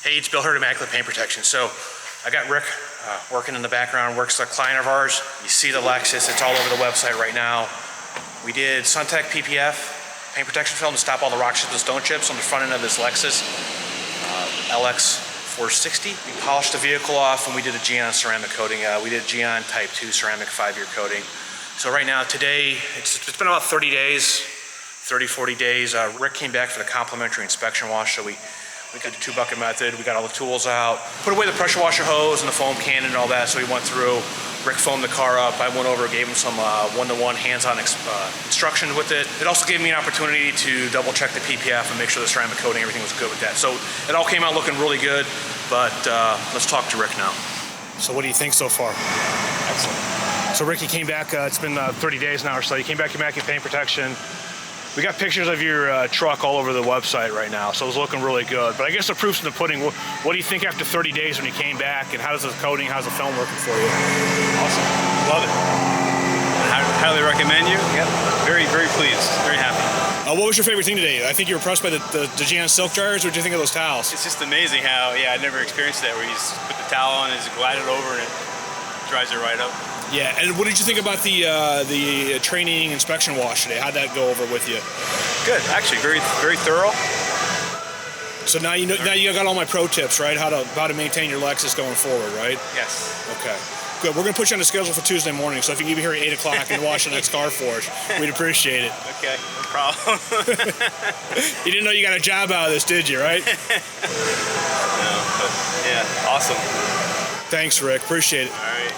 Hey, it's Bill here at Immaculate Paint Protection. So I got Rick working in the background, works with a client of ours. You see the Lexus, it's all over the website right now. We did SunTek PPF, paint protection film to stop all the rock chips and stone chips on the front end of this Lexus LX460. We polished the vehicle off and we did a Gyeon ceramic coating. We did Gyeon Type 2 ceramic 5-year coating. So right now, today, it's been about 30 days, 40 days. Rick came back for the complimentary inspection wash, so we did the 2-bucket method. We got all the tools out, put away the pressure washer hose and the foam cannon and all that, so we went through. Rick foamed the car up. I went over, gave him some one-to-one hands-on instruction with it. It also gave me an opportunity to double-check the PPF and make sure the ceramic coating, everything was good with that. So it all came out looking really good, but let's talk to Rick now. So what do you think so far? Excellent. So Ricky came back, it's been 30 days now or so. You came back to Immaculate Paint Protection. We got pictures of your truck all over the website right now, so it's looking really good. But I guess the proof's in the pudding. What do you think after 30 days when you came back, and how's the coating, how's the film working for you? Awesome. Love it. I highly recommend you. Yep. Very, very pleased. Very happy. What was your favorite thing today? I think you were impressed by the Gyeon silk dryers. What did you think of those towels? It's just amazing how, I never experienced that, where you just put the towel on and just glide it over and it dries it right up. Yeah, and what did you think about the training inspection wash today? How'd that go over with you? Good, actually, very, very thorough. So now you know, now you got all my pro tips, right? How to maintain your Lexus going forward, right? Yes. Okay, good. We're gonna put you on the schedule for Tuesday morning, so if you can be here at 8 o'clock and wash the next car for us, we'd appreciate it. Okay, no problem. You didn't know you got a job out of this, did you? Right? No, but yeah, awesome. Thanks, Rick. Appreciate it. All right.